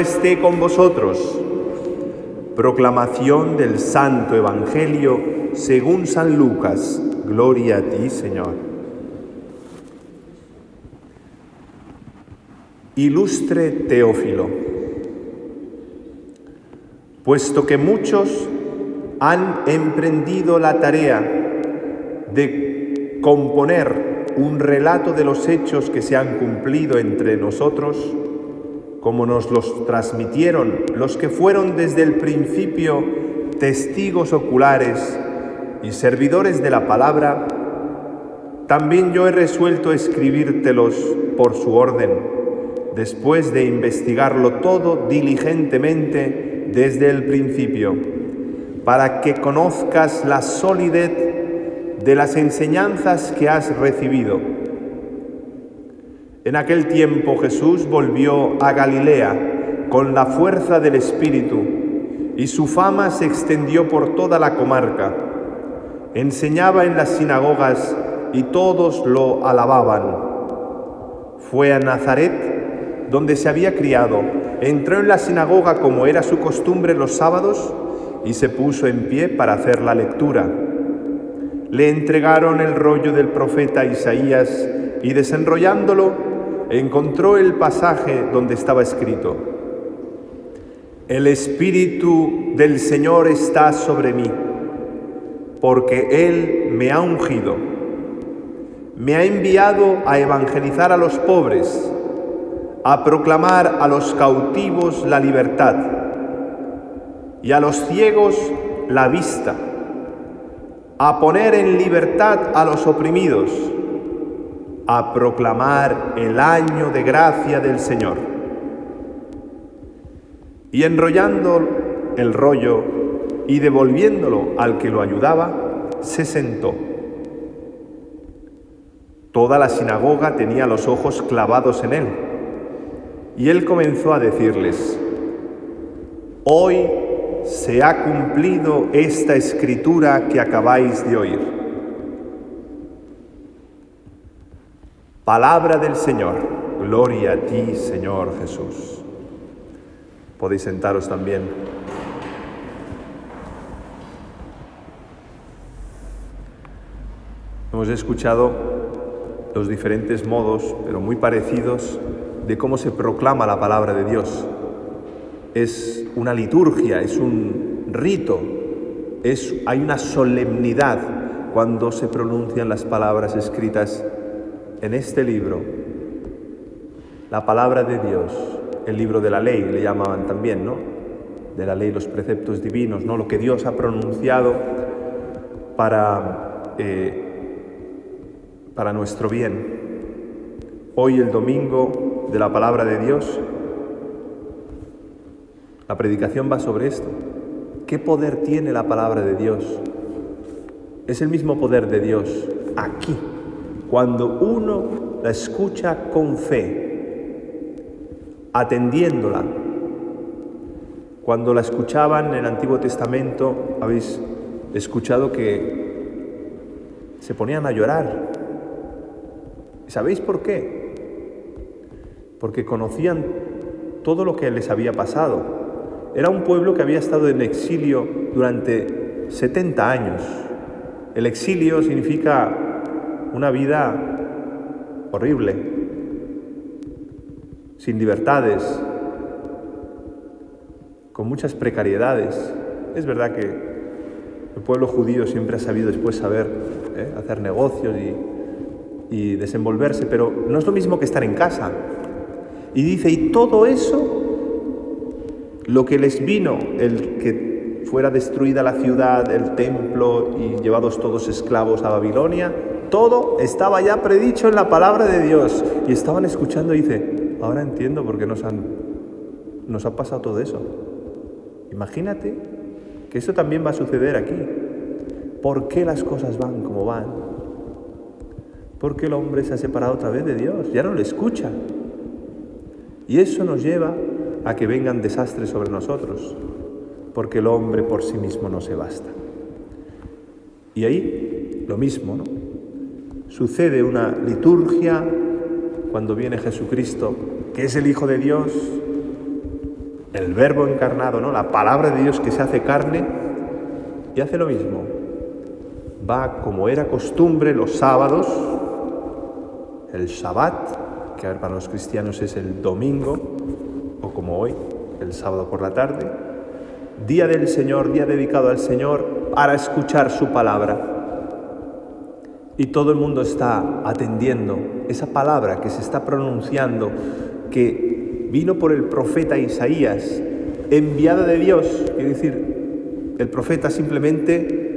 Esté con vosotros. Proclamación del Santo Evangelio según San Lucas. Gloria a ti, Señor. Ilustre Teófilo, puesto que muchos han emprendido la tarea de componer un relato de los hechos que se han cumplido entre nosotros, como nos los transmitieron los que fueron desde el principio testigos oculares y servidores de la palabra, también yo he resuelto escribírtelos por su orden, después de investigarlo todo diligentemente desde el principio, para que conozcas la solidez de las enseñanzas que has recibido. En aquel tiempo Jesús volvió a Galilea con la fuerza del Espíritu, y su fama se extendió por toda la comarca. Enseñaba en las sinagogas y todos lo alababan. Fue a Nazaret, donde se había criado. Entró en la sinagoga como era su costumbre los sábados y se puso en pie para hacer la lectura. Le entregaron el rollo del profeta Isaías y desenrollándolo encontró el pasaje donde estaba escrito: El Espíritu del Señor está sobre mí, porque Él me ha ungido. Me ha enviado a evangelizar a los pobres, a proclamar a los cautivos la libertad y a los ciegos la vista, a poner en libertad a los oprimidos, a proclamar el año de gracia del Señor. Y enrollando el rollo y devolviéndolo al que lo ayudaba, se sentó. Toda la sinagoga tenía los ojos clavados en él, y él comenzó a decirles: Hoy se ha cumplido esta escritura que acabáis de oír. Palabra del Señor. Gloria a ti, Señor Jesús. Podéis sentaros también. Hemos escuchado los diferentes modos, pero muy parecidos, de cómo se proclama la palabra de Dios. Es una liturgia, es un rito, hay una solemnidad cuando se pronuncian las palabras escritas en este libro, la palabra de Dios, el libro de la ley, le llamaban también, ¿no? De la ley, los preceptos divinos, ¿no? Lo que Dios ha pronunciado para nuestro bien. Hoy, el domingo de la palabra de Dios, la predicación va sobre esto. ¿Qué poder tiene la palabra de Dios? Es el mismo poder de Dios aquí, cuando uno la escucha con fe, atendiéndola. Cuando la escuchaban en el Antiguo Testamento, habéis escuchado que se ponían a llorar. ¿Sabéis por qué? Porque conocían todo lo que les había pasado. Era un pueblo que había estado en exilio durante 70 años. El exilio significa una vida horrible, sin libertades, con muchas precariedades. Es verdad que el pueblo judío siempre ha sabido después saber hacer negocios y desenvolverse, pero no es lo mismo que estar en casa. Y dice, y todo eso, lo que les vino, el que fuera destruida la ciudad, el templo y llevados todos esclavos a Babilonia, todo estaba ya predicho en la palabra de Dios. Y estaban escuchando y dice, ahora entiendo por qué nos ha pasado todo eso. Imagínate que eso también va a suceder aquí. ¿Por qué las cosas van como van? Porque el hombre se ha separado otra vez de Dios, ya no le escucha. Y eso nos lleva a que vengan desastres sobre nosotros, porque el hombre por sí mismo no se basta. Y ahí lo mismo, ¿no? Sucede una liturgia cuando viene Jesucristo, que es el Hijo de Dios, el Verbo encarnado, ¿no? La palabra de Dios que se hace carne y hace lo mismo. Va como era costumbre los sábados, el Shabbat, que para los cristianos es el domingo, o como hoy, el sábado por la tarde, día del Señor, día dedicado al Señor, para escuchar su palabra. Y todo el mundo está atendiendo esa palabra que se está pronunciando, que vino por el profeta Isaías, enviada de Dios. Quiere decir, el profeta simplemente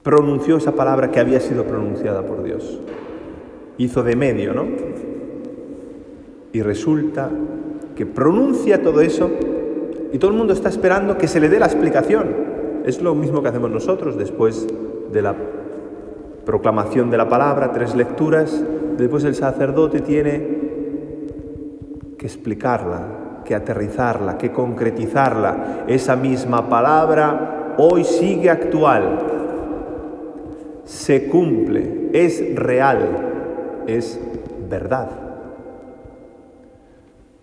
pronunció esa palabra que había sido pronunciada por Dios. Hizo de medio, ¿no? Y resulta que pronuncia todo eso y todo el mundo está esperando que se le dé la explicación. Es lo mismo que hacemos nosotros después de la proclamación de la palabra, 3 lecturas. Después el sacerdote tiene que explicarla, que aterrizarla, que concretizarla. Esa misma palabra hoy sigue actual, se cumple, es real, es verdad.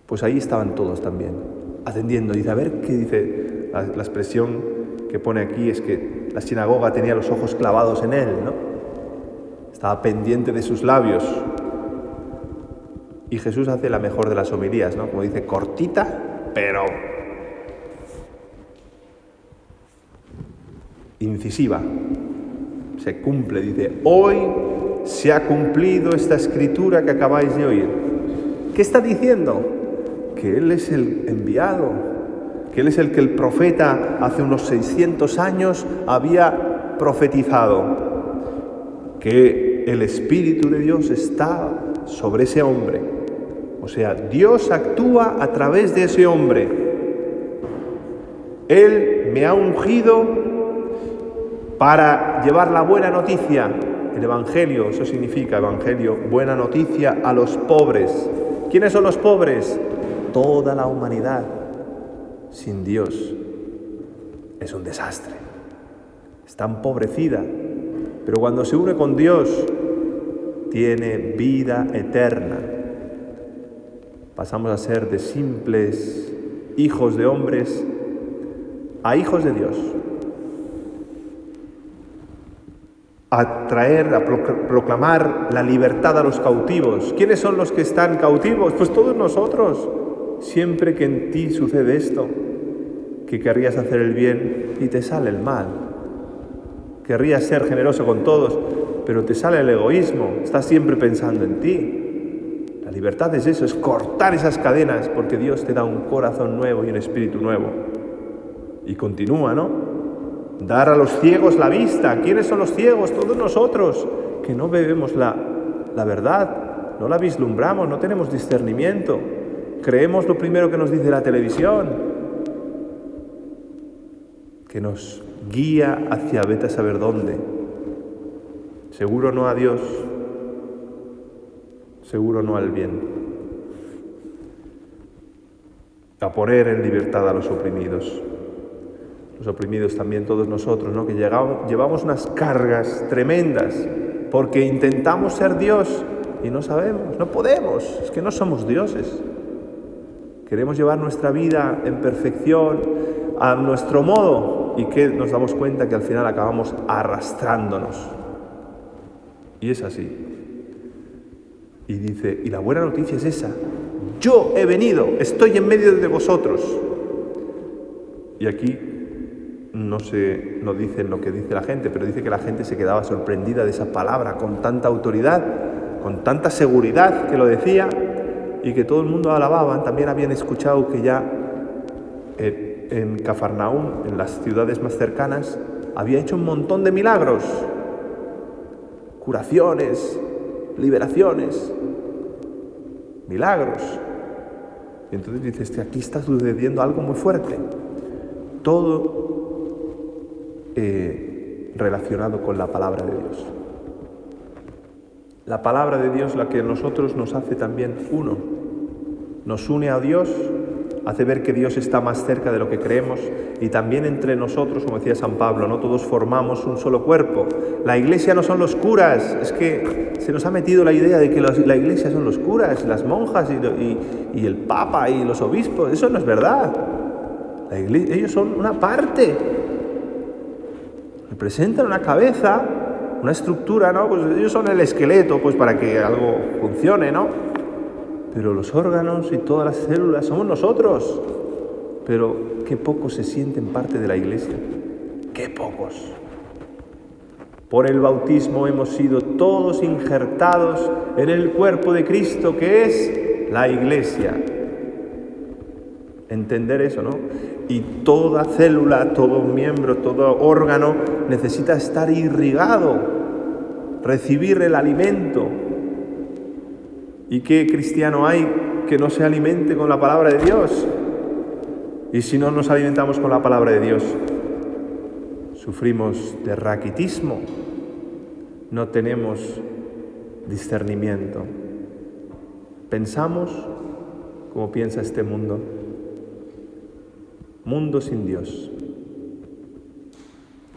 Pues ahí estaban todos también, atendiendo. Dice, a ver qué dice la expresión que pone aquí, es que la sinagoga tenía los ojos clavados en él, ¿no? Estaba pendiente de sus labios. Y Jesús hace la mejor de las homilías, ¿no? Como dice, cortita, pero incisiva. Se cumple, dice, hoy se ha cumplido esta escritura que acabáis de oír. ¿Qué está diciendo? Que Él es el enviado, que Él es el que el profeta hace unos 600 años había profetizado, que el Espíritu de Dios está sobre ese hombre. O sea, Dios actúa a través de ese hombre. Él me ha ungido para llevar la buena noticia, el Evangelio, eso significa Evangelio, buena noticia a los pobres. ¿Quiénes son los pobres? Toda la humanidad. Sin Dios es un desastre, está empobrecida, pero cuando se une con Dios tiene vida eterna. Pasamos a ser de simples hijos de hombres a hijos de Dios, a traer, a proclamar la libertad a los cautivos. ¿Quiénes son los que están cautivos? Pues todos nosotros. Siempre que en ti sucede esto, que querrías hacer el bien y te sale el mal. Querrías ser generoso con todos, pero te sale el egoísmo. Estás siempre pensando en ti. La libertad es eso, es cortar esas cadenas, porque Dios te da un corazón nuevo y un espíritu nuevo. Y continúa, ¿no? Dar a los ciegos la vista. ¿Quiénes son los ciegos? Todos nosotros, que no bebemos la verdad, no la vislumbramos, no tenemos discernimiento. Creemos lo primero que nos dice la televisión, que nos guía hacia vete a saber dónde. Seguro no a Dios, seguro no al bien. A poner en libertad a los oprimidos. Los oprimidos también todos nosotros, ¿no? Que llevamos unas cargas tremendas porque intentamos ser Dios y no sabemos, no podemos, es que no somos dioses. Queremos llevar nuestra vida en perfección, a nuestro modo, y que nos damos cuenta que al final acabamos arrastrándonos. Y es así. Y dice, y la buena noticia es esa: yo he venido, estoy en medio de vosotros. Y aquí no dicen lo que dice la gente, pero dice que la gente se quedaba sorprendida de esa palabra, con tanta autoridad, con tanta seguridad que lo decía, y que todo el mundo alababan. También habían escuchado que ya en Cafarnaúm, en las ciudades más cercanas, había hecho un montón de milagros, curaciones, liberaciones, milagros. Y entonces dices, aquí está sucediendo algo muy fuerte. Todo relacionado con la palabra de Dios. La palabra de Dios, la que a nosotros nos hace también uno, nos une a Dios hace ver que Dios está más cerca de lo que creemos, y también entre nosotros, como decía San Pablo, ¿no? Todos formamos un solo cuerpo. La Iglesia no son los curas, es que se nos ha metido la idea de que la Iglesia son los curas, las monjas y el Papa y los obispos. Eso no es verdad. La Iglesia, ellos son una parte, representan una cabeza, una estructura, ¿no? Pues ellos son el esqueleto, pues para que algo funcione, ¿no? Pero los órganos y todas las células somos nosotros. Pero qué pocos se sienten parte de la Iglesia. Qué pocos. Por el bautismo hemos sido todos injertados en el cuerpo de Cristo, que es la Iglesia. Entender eso, ¿no? Y toda célula, todo miembro, todo órgano necesita estar irrigado, recibir el alimento. ¿Y qué cristiano hay que no se alimente con la palabra de Dios? Y si no nos alimentamos con la palabra de Dios, sufrimos de raquitismo, no tenemos discernimiento. Pensamos como piensa este mundo. Mundo sin Dios.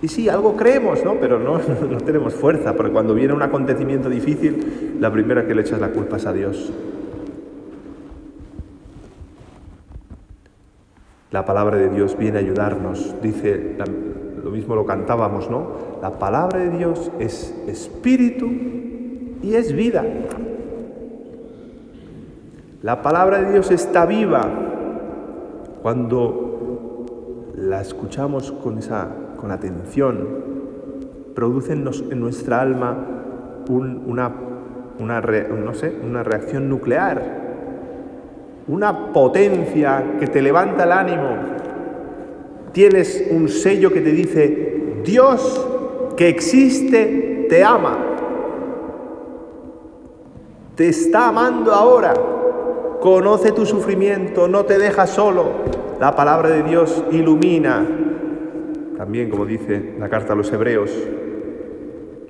Y sí, algo creemos, ¿no? Pero no tenemos fuerza, porque cuando viene un acontecimiento difícil, la primera que le echas la culpa es a Dios. La palabra de Dios viene a ayudarnos. Dice, lo mismo lo cantábamos, ¿no? La palabra de Dios es espíritu y es vida. La palabra de Dios está viva cuando la escuchamos con atención, produce en nuestra alma una reacción nuclear, una potencia que te levanta el ánimo. Tienes un sello que te dice: Dios que existe te ama, te está amando ahora, conoce tu sufrimiento, no te deja solo. La palabra de Dios ilumina. También, como dice la carta a los Hebreos,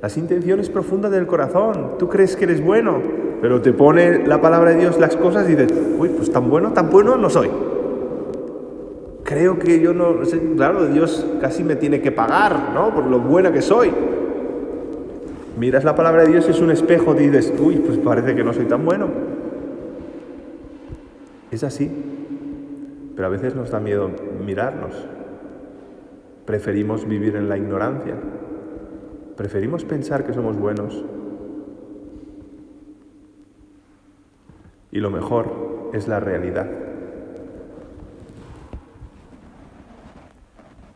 las intenciones profundas del corazón. Tú crees que eres bueno, pero te pone la palabra de Dios las cosas y dices: uy, pues tan bueno no soy. Creo que yo no sé, claro, Dios casi me tiene que pagar, ¿no? Por lo buena que soy. Miras la palabra de Dios, es un espejo, y dices: uy, pues parece que no soy tan bueno. Es así, pero a veces nos da miedo mirarnos. Preferimos vivir en la ignorancia. Preferimos pensar que somos buenos. Y lo mejor es la realidad.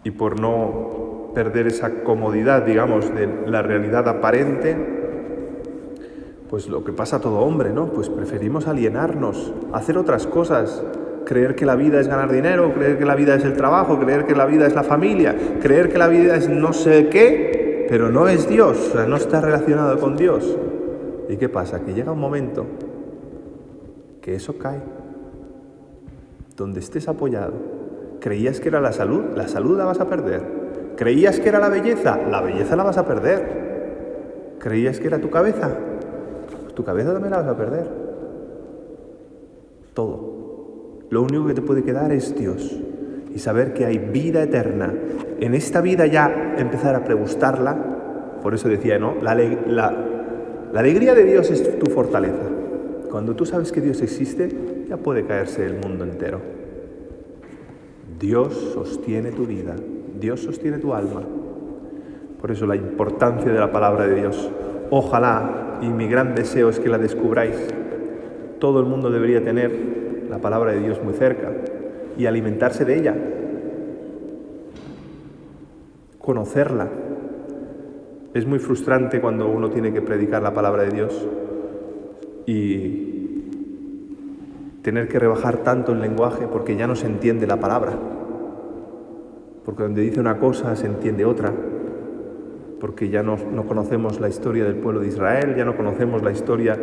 Y por no perder esa comodidad, digamos, de la realidad aparente, pues lo que pasa a todo hombre, ¿no? Pues preferimos alienarnos, hacer otras cosas. Creer que la vida es ganar dinero, creer que la vida es el trabajo, creer que la vida es la familia, creer que la vida es no sé qué, pero no es Dios, o sea, no está relacionado con Dios. ¿Y qué pasa? Que llega un momento que eso cae. Donde estés apoyado. Creías que era la salud la vas a perder. Creías que era la belleza la vas a perder. Creías que era tu cabeza, pues tu cabeza también la vas a perder. Todo. Lo único que te puede quedar es Dios y saber que hay vida eterna. En esta vida ya empezar a pregustarla. Por eso decía, ¿no? La alegría de Dios es tu fortaleza. Cuando tú sabes que Dios existe, ya puede caerse el mundo entero. Dios sostiene tu vida, Dios sostiene tu alma. Por eso la importancia de la palabra de Dios. Ojalá, y mi gran deseo es que la descubráis. Todo el mundo debería tener la palabra de Dios muy cerca y alimentarse de ella, conocerla. Es muy frustrante cuando uno tiene que predicar la palabra de Dios y tener que rebajar tanto el lenguaje porque ya no se entiende la palabra, porque donde dice una cosa se entiende otra, porque ya no conocemos la historia del pueblo de Israel, ya no conocemos la historia,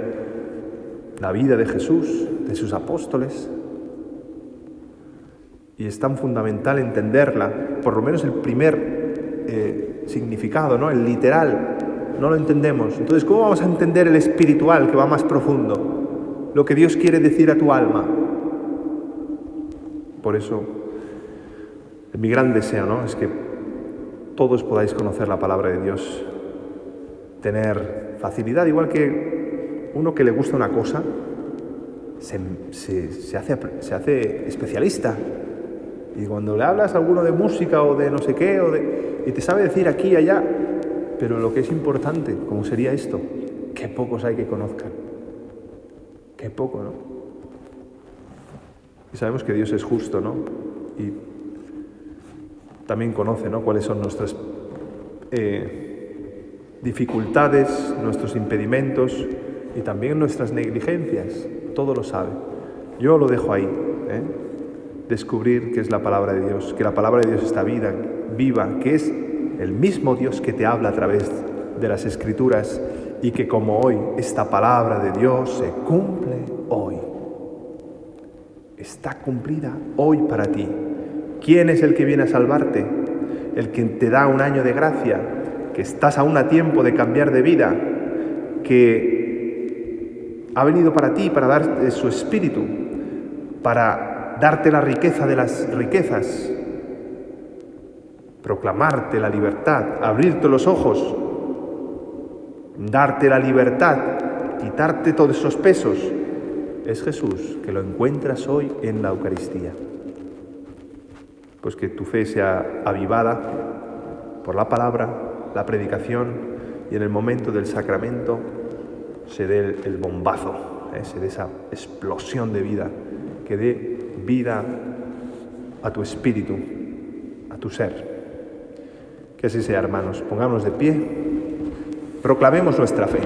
la vida de Jesús, de sus apóstoles. Y es tan fundamental entenderla, por lo menos el primer significado, ¿no? El literal, no lo entendemos. Entonces, ¿cómo vamos a entender el espiritual, que va más profundo? Lo que Dios quiere decir a tu alma. Por eso, mi gran deseo, ¿no?, es que todos podáis conocer la palabra de Dios, tener facilidad, igual que uno que le gusta una cosa, se hace especialista. Y cuando le hablas a alguno de música o de no sé qué, y te sabe decir aquí y allá, pero lo que es importante, como sería esto, qué pocos hay que conozcan. Qué poco, ¿no? Y sabemos que Dios es justo, ¿no? Y también conoce, ¿no?, cuáles son nuestras dificultades, nuestros impedimentos y también nuestras negligencias. Todo lo sabe. Yo lo dejo ahí, descubrir qué es la palabra de Dios, que la palabra de Dios está viva, que es el mismo Dios que te habla a través de las Escrituras y que como hoy esta palabra de Dios se cumple hoy. Está cumplida hoy para ti. ¿Quién es el que viene a salvarte? El que te da un año de gracia, que estás aún a tiempo de cambiar de vida, que ha venido para ti, para darte su espíritu, para darte la riqueza de las riquezas, proclamarte la libertad, abrirte los ojos, darte la libertad, quitarte todos esos pesos. Es Jesús, que lo encuentras hoy en la Eucaristía. Pues que tu fe sea avivada por la palabra, la predicación, y en el momento del sacramento se dé el bombazo, se dé esa explosión de vida, que dé vida a tu espíritu, a tu ser. Que así sea, hermanos. Pongámonos de pie, proclamemos nuestra fe.